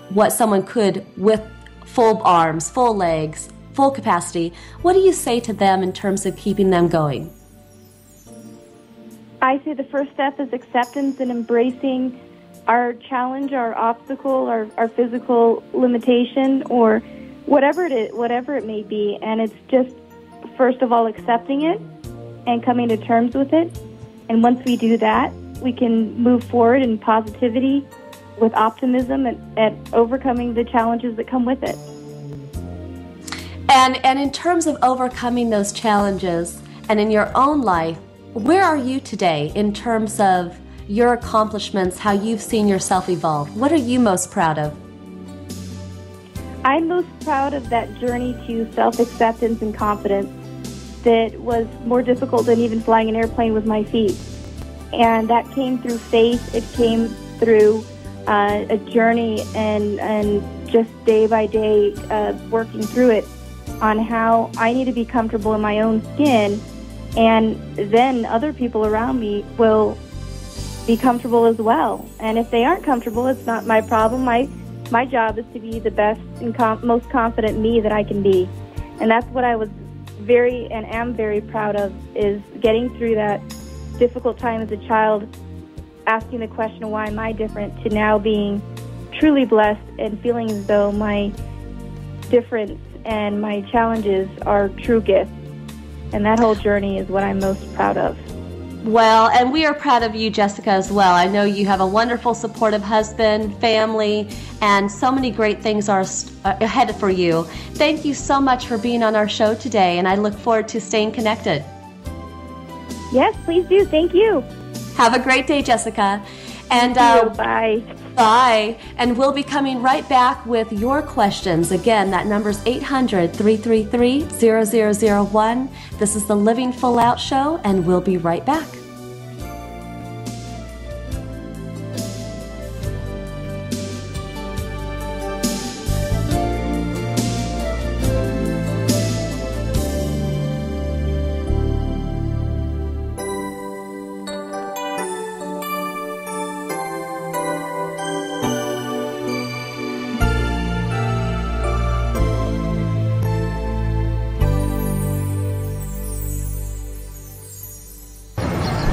Speaker 2: what someone could with full arms, full legs, full capacity, what do you say to them in terms of keeping them going?
Speaker 12: I say the first step is acceptance and embracing our challenge, our obstacle, our physical limitation, or whatever it may be. And it's just, first of all, accepting it and coming to terms with it. And once we do that, we can move forward in positivity with optimism and overcoming the challenges that come with it.
Speaker 2: And in terms of overcoming those challenges, and in your own life, where are you today in terms of your accomplishments, how you've seen yourself evolve? What are you most proud of?
Speaker 12: I'm most proud of that journey to self-acceptance and confidence that was more difficult than even flying an airplane with my feet. And that came through faith. It came through a journey and just day by day working through it on how I need to be comfortable in my own skin, and then other people around me will be comfortable as well. And if they aren't comfortable, it's not my problem. My job is to be the best and most confident me that I can be. And that's what I was very and am very proud of, is getting through that difficult time as a child, asking the question, why am I different, to now being truly blessed and feeling as though my difference and my challenges are true gifts. And that whole journey is what I'm most proud of.
Speaker 2: Well, and we are proud of you, Jessica, as well. I know you have a wonderful, supportive husband, family, and so many great things are ahead for you. Thank you so much for being on our show today, and I look forward to staying connected.
Speaker 12: Yes, please do. Thank you.
Speaker 2: Have a great day, Jessica. And
Speaker 12: bye.
Speaker 2: Bye. And we'll be coming right back with your questions. Again, that number's 800-333-0001. This is the Living Full Out Show, and we'll be right back.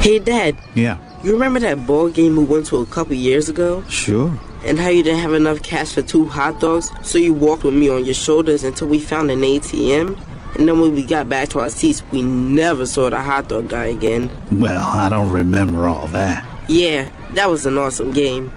Speaker 20: Hey, Dad.
Speaker 21: Yeah.
Speaker 20: You remember that ball game we went to a couple years ago?
Speaker 21: Sure.
Speaker 20: And how you didn't have enough cash for 2 hot dogs, so you walked with me on your shoulders until we found an ATM? And then when we got back to our seats, we never saw the hot dog guy again.
Speaker 21: Well, I don't remember all that.
Speaker 20: Yeah, that was an awesome game.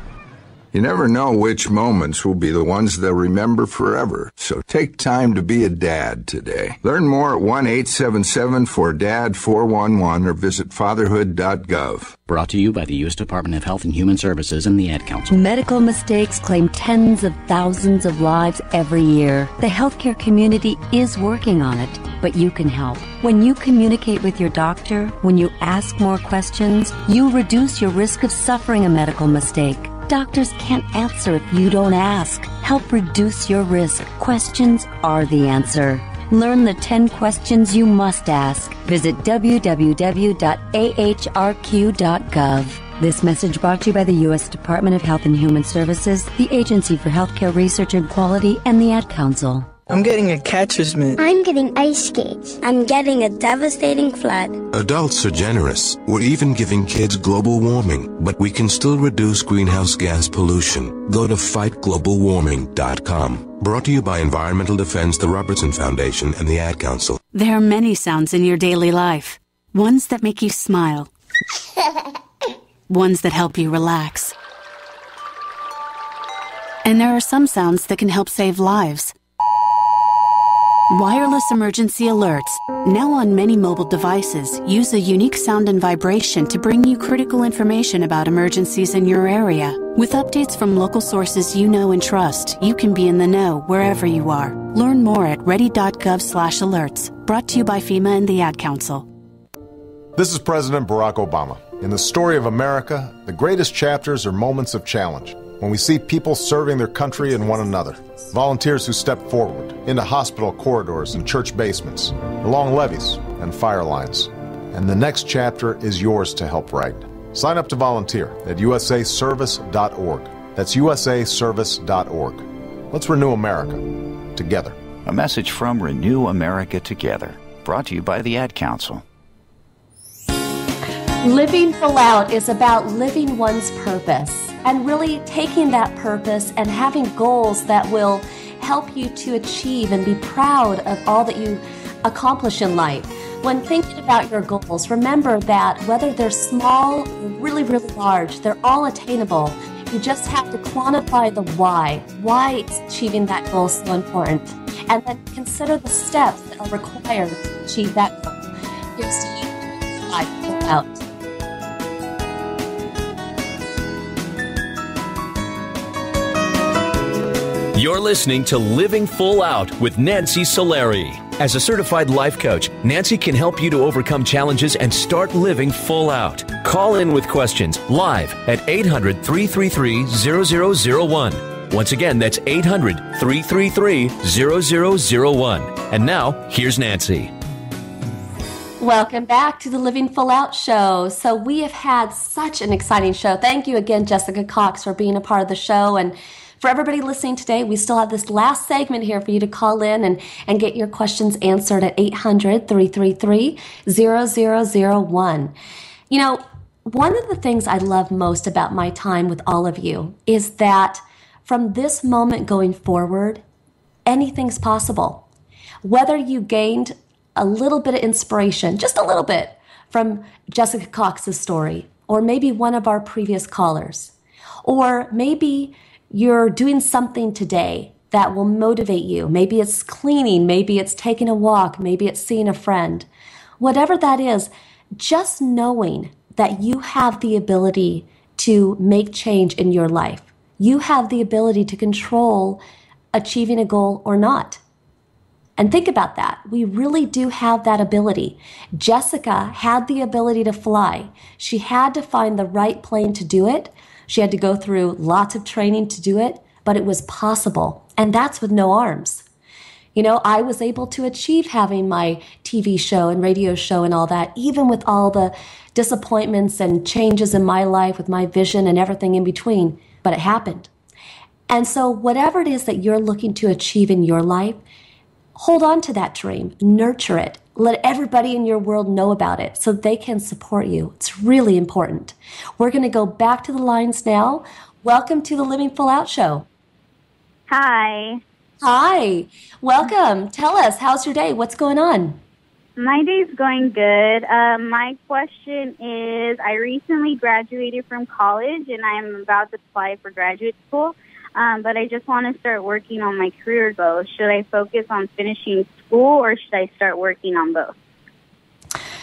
Speaker 22: You never know which moments will be the ones they'll remember forever, so take time to be a dad today. Learn more at 1-877-4DAD-411 or visit fatherhood.gov.
Speaker 23: Brought to you by the U.S. Department of Health and Human Services and the Ad Council.
Speaker 24: Medical mistakes claim tens of thousands of lives every year. The healthcare community is working on it, but you can help. When you communicate with your doctor, when you ask more questions, you reduce your risk of suffering a medical mistake. Doctors can't answer if you don't ask. Help reduce your risk. Questions are the answer. Learn the 10 questions you must ask. Visit www.ahrq.gov. This message brought to you by the U.S. Department of Health and Human Services, the Agency for Healthcare Research and Quality, and the Ad Council.
Speaker 3: I'm getting a catcher's mitt.
Speaker 4: I'm getting ice skates. I'm getting a devastating flood.
Speaker 5: Adults are generous. We're even giving kids global warming, but we can still reduce greenhouse gas pollution. Go to fightglobalwarming.com. Brought to you by Environmental Defense, the Robertson Foundation, and the Ad Council.
Speaker 6: There are many sounds in your daily life. Ones that make you smile. Ones that help you relax. And there are some sounds that can help save lives. Wireless emergency alerts, now on many mobile devices, use a unique sound and vibration to bring you critical information about emergencies in your area. With updates from local sources you know and trust, you can be in the know wherever you are. Learn more at ready.gov/alerts. Brought to you by FEMA and the Ad Council.
Speaker 25: This is President Barack Obama. In the story of America, the greatest chapters are moments of challenge, when we see people serving their country and one another. Volunteers who step forward into hospital corridors and church basements, along levees and fire lines. And the next chapter is yours to help write. Sign up to volunteer at usaservice.org. That's usaservice.org. Let's renew America together.
Speaker 26: A message from Renew America Together, brought to you by the Ad Council.
Speaker 2: Living Full Out is about living one's purpose and really taking that purpose and having goals that will help you to achieve and be proud of all that you accomplish in life. When thinking about your goals, remember that whether they're small or really, really large, they're all attainable. You just have to quantify the why. Why is achieving that goal so important? And then consider the steps that are required to achieve that goal. Here's to you, Life Full Out.
Speaker 1: You're listening to Living Full Out with Nancy Solari. As a certified life coach, Nancy can help you to overcome challenges and start living full out. Call in with questions live at 800-333-0001. Once again, that's 800-333-0001. And now, here's Nancy.
Speaker 2: Welcome back to the Living Full Out show. So we have had such an exciting show. Thank you again, Jessica Cox, for being a part of the show. And for everybody listening today, we still have this last segment here for you to call in and get your questions answered at 800-333-0001. You know, one of the things I love most about my time with all of you is that from this moment going forward, anything's possible. Whether you gained a little bit of inspiration, just a little bit, from Jessica Cox's story, or maybe one of our previous callers, or maybe you're doing something today that will motivate you. Maybe it's cleaning, maybe it's taking a walk, maybe it's seeing a friend. Whatever that is, just knowing that you have the ability to make change in your life. You have the ability to control achieving a goal or not. And think about that. We really do have that ability. Jessica had the ability to fly. She had to find the right plane to do it. She had to go through lots of training to do it, but it was possible. And that's with no arms. You know, I was able to achieve having my TV show and radio show and all that, even with all the disappointments and changes in my life with my vision and everything in between, but it happened. And so whatever it is that you're looking to achieve in your life, hold on to that dream, nurture it. Let everybody in your world know about it so they can support you. It's really important. We're going to go back to the lines now. Welcome to the Living Full Out show.
Speaker 27: Hi.
Speaker 2: Hi. Welcome. Tell us, how's your day? What's going on?
Speaker 27: My day's going good. My question is, I recently graduated from college and I'm about to apply for graduate school. But I just want to start working on my career goals. Should I focus on finishing school or should I start working on both?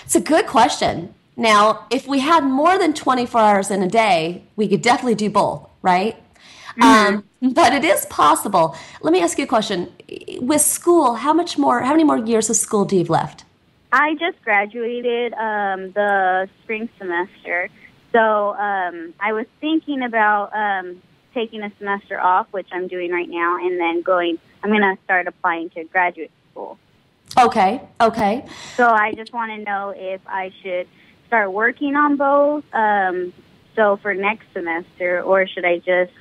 Speaker 2: It's a good question. Now, if we had more than 24 hours in a day, we could definitely do both, right? Mm-hmm. But it is possible. Let me ask you a question. With school, how many more years of school do you have left?
Speaker 27: I just graduated the spring semester. So I was thinking about taking a semester off, which I'm doing right now, and then I'm going to start applying to graduate school.
Speaker 2: Okay.
Speaker 27: So I just want to know if I should start working on both, so for next semester, or should I just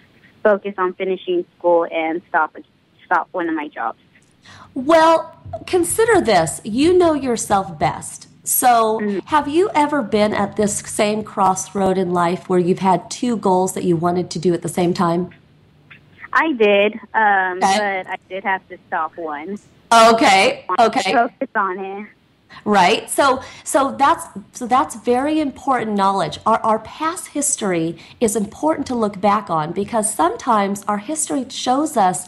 Speaker 27: focus on finishing school and stop one of my jobs?
Speaker 2: Well, consider this. You know yourself best. So have you ever been at this same crossroad in life where you've had two goals that you wanted to do at the same time?
Speaker 27: I did, but I did have to stop one.
Speaker 2: Okay.
Speaker 27: Focus on it.
Speaker 2: Right. So that's very important knowledge. Our past history is important to look back on, because sometimes our history shows us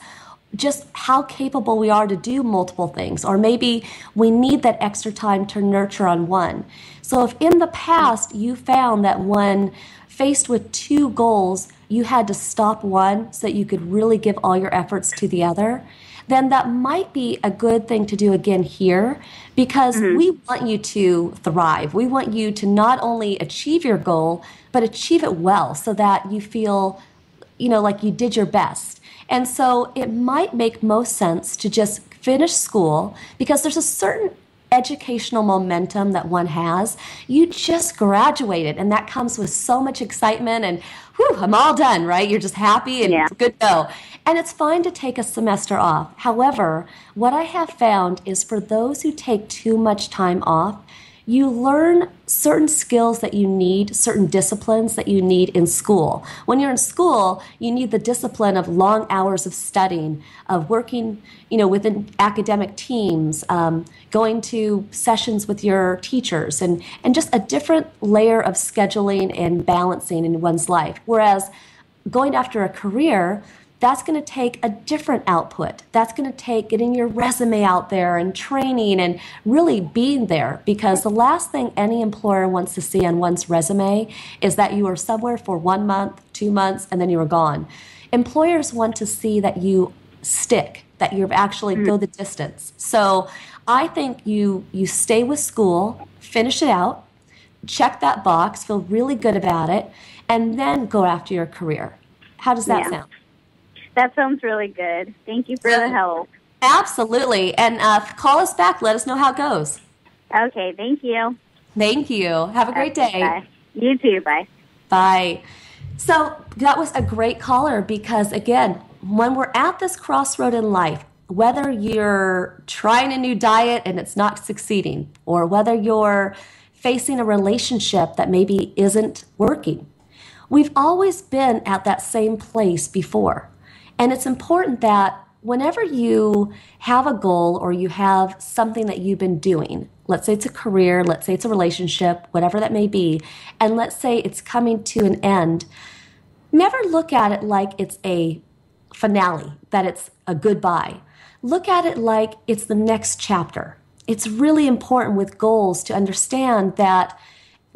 Speaker 2: just how capable we are to do multiple things, or maybe we need that extra time to nurture on one. So if in the past you found that when faced with two goals, you had to stop one so that you could really give all your efforts to the other, then that might be a good thing to do again here, because we want you to thrive. We want you to not only achieve your goal, but achieve it well so that you feel, like you did your best. And so it might make most sense to just finish school, because there's a certain educational momentum that one has. You just graduated, and that comes with so much excitement and, whew, I'm all done, right? You're just happy and good to go. And it's fine to take a semester off. However, what I have found is for those who take too much time off, you learn certain skills that you need, certain disciplines that you need in school. When you're in school, you need the discipline of long hours of studying, of working, within academic teams, going to sessions with your teachers, and just a different layer of scheduling and balancing in one's life. Whereas going after a career, that's going to take a different output. That's going to take getting your resume out there and training and really being there, because the last thing any employer wants to see on one's resume is that you were somewhere for 1 month, 2 months, and then you were gone. Employers want to see that you stick, that you actually go the distance. So I think you stay with school, finish it out, check that box, feel really good about it, and then go after your career. How does that sound?
Speaker 27: That sounds really good. Thank you for the help.
Speaker 2: Absolutely. And call us back. Let us know how it goes.
Speaker 27: Okay. Thank you.
Speaker 2: Thank you. Have a great day.
Speaker 27: Bye. You too. Bye.
Speaker 2: Bye. So that was a great caller, because, again, when we're at this crossroad in life, whether you're trying a new diet and it's not succeeding, or whether you're facing a relationship that maybe isn't working, we've always been at that same place before. And it's important that whenever you have a goal or you have something that you've been doing, let's say it's a career, let's say it's a relationship, whatever that may be, and let's say it's coming to an end, never look at it like it's a finale, that it's a goodbye. Look at it like it's the next chapter. It's really important with goals to understand that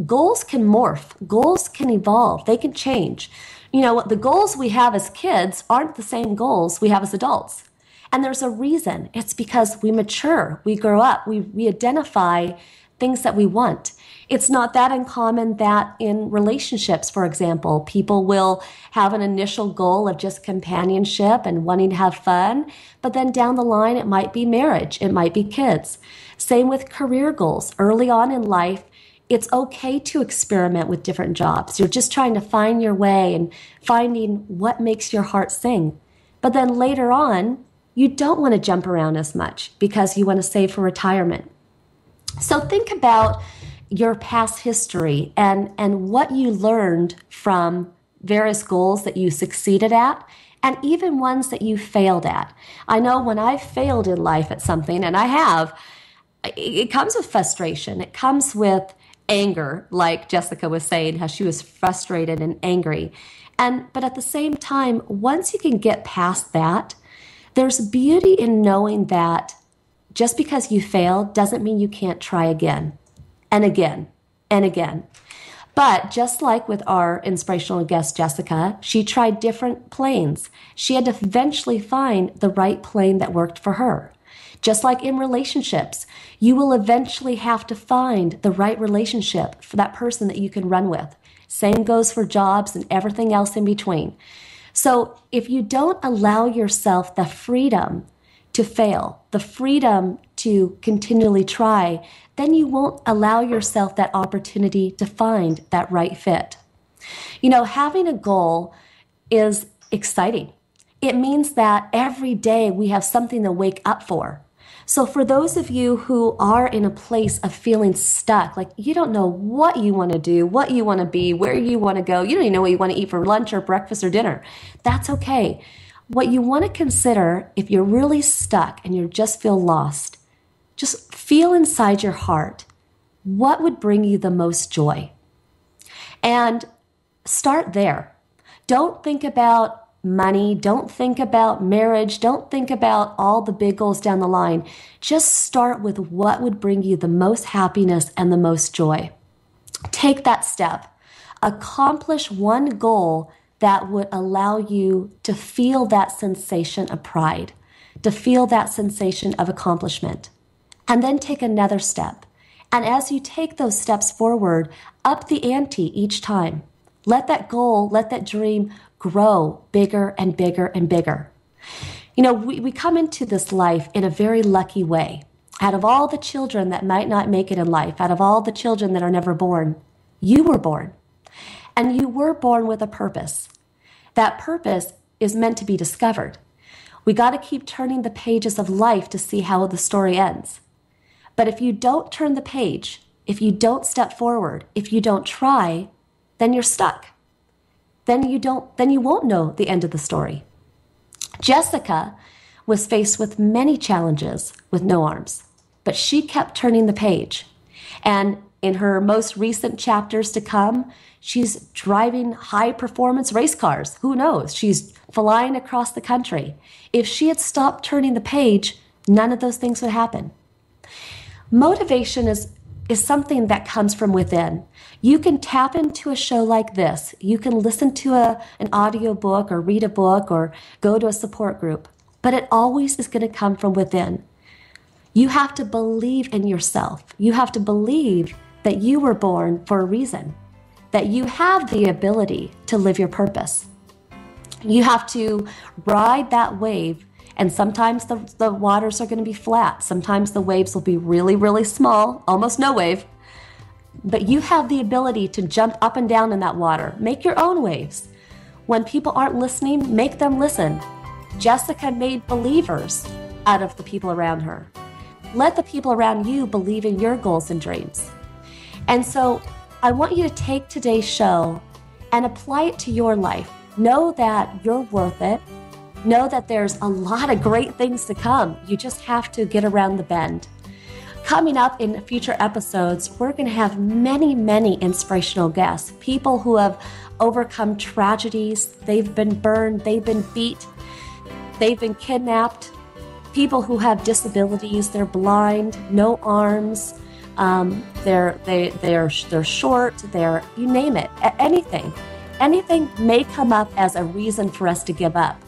Speaker 2: goals can morph, goals can evolve, they can change. The goals we have as kids aren't the same goals we have as adults. And there's a reason. It's because we mature, we grow up, we identify things that we want. It's not that uncommon that in relationships, for example, people will have an initial goal of just companionship and wanting to have fun, but then down the line it might be marriage, it might be kids. Same with career goals. Early on in life, it's okay to experiment with different jobs. You're just trying to find your way and finding what makes your heart sing. But then later on, you don't want to jump around as much because you want to save for retirement. So think about your past history and what you learned from various goals that you succeeded at, and even ones that you failed at. I know when I failed in life at something, and I have, it comes with frustration. It comes with anger, like Jessica was saying, how she was frustrated and angry. But at the same time, once you can get past that, there's beauty in knowing that just because you failed doesn't mean you can't try again and again and again. But just like with our inspirational guest, Jessica, she tried different planes. She had to eventually find the right plane that worked for her. Just like in relationships, you will eventually have to find the right relationship for that person that you can run with. Same goes for jobs and everything else in between. So if you don't allow yourself the freedom to fail, the freedom to continually try, then you won't allow yourself that opportunity to find that right fit. You know, having a goal is exciting. It means that every day we have something to wake up for. So for those of you who are in a place of feeling stuck, like you don't know what you want to do, what you want to be, where you want to go, you don't even know what you want to eat for lunch or breakfast or dinner, that's okay. What you want to consider, if you're really stuck and you just feel lost, just feel inside your heart, what would bring you the most joy? And start there. Don't think about money. Don't think about marriage. Don't think about all the big goals down the line. Just start with what would bring you the most happiness and the most joy. Take that step. Accomplish one goal that would allow you to feel that sensation of pride, to feel that sensation of accomplishment. And then take another step. And as you take those steps forward, up the ante each time. Let that goal, let that dream grow bigger and bigger and bigger. You know, we come into this life in a very lucky way. Out of all the children that might not make it in life, out of all the children that are never born, you were born. And you were born with a purpose. That purpose is meant to be discovered. We got to keep turning the pages of life to see how the story ends. But if you don't turn the page, if you don't step forward, if you don't try, then you're stuck. Then you won't know the end of the story. Jessica was faced with many challenges with no arms, but she kept turning the page. And in her most recent chapters to come, she's driving high performance race cars. Who knows? She's flying across the country. If she had stopped turning the page, none of those things would happen. Motivation is something that comes from within. You can tap into a show like this. You can listen to an audio book or read a book or go to a support group, but it always is going to come from within. You have to believe in yourself. You have to believe that you were born for a reason, that you have the ability to live your purpose. You have to ride that wave. And sometimes the waters are going to be flat. Sometimes the waves will be really, really small, almost no wave. But you have the ability to jump up and down in that water. Make your own waves. When people aren't listening, make them listen. Jessica made believers out of the people around her. Let the people around you believe in your goals and dreams. And so I want you to take today's show and apply it to your life. Know that you're worth it. Know that there's a lot of great things to come. You just have to get around the bend. Coming up in future episodes, we're going to have many, many inspirational guests. People who have overcome tragedies. They've been burned. They've been beat. They've been kidnapped. People who have disabilities. They're blind, no arms. They're short. You name it. Anything. Anything may come up as a reason for us to give up.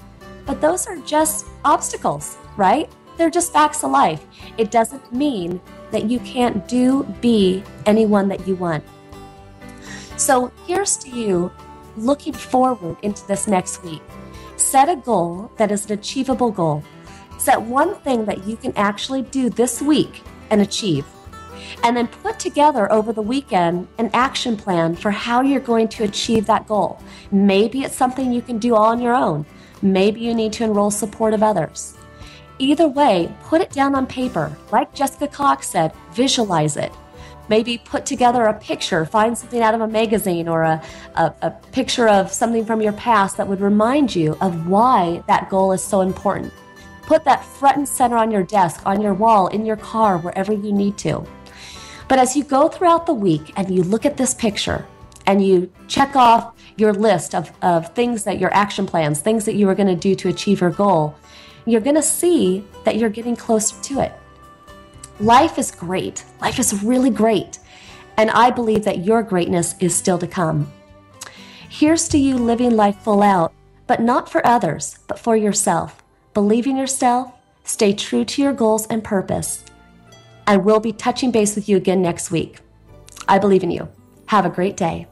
Speaker 2: But those are just obstacles, right? They're just facts of life. It doesn't mean that you can't be anyone that you want. So here's to you looking forward into this next week. Set a goal that is an achievable goal. Set one thing that you can actually do this week and achieve. And then put together over the weekend an action plan for how you're going to achieve that goal. Maybe it's something you can do all on your own. Maybe you need to enroll support of others. Either way, put it down on paper. Like Jessica Cox said, visualize it. Maybe put together a picture, find something out of a magazine or a picture of something from your past that would remind you of why that goal is so important. Put that front and center on your desk, on your wall, in your car, wherever you need to. But as you go throughout the week and you look at this picture and you check off your list of things that your action plans, things that you are going to do to achieve your goal, you're going to see that you're getting closer to it. Life is great. Life is really great. And I believe that your greatness is still to come. Here's to you living life full out, but not for others, but for yourself. Believe in yourself, stay true to your goals and purpose. And we'll be touching base with you again next week. I believe in you. Have a great day.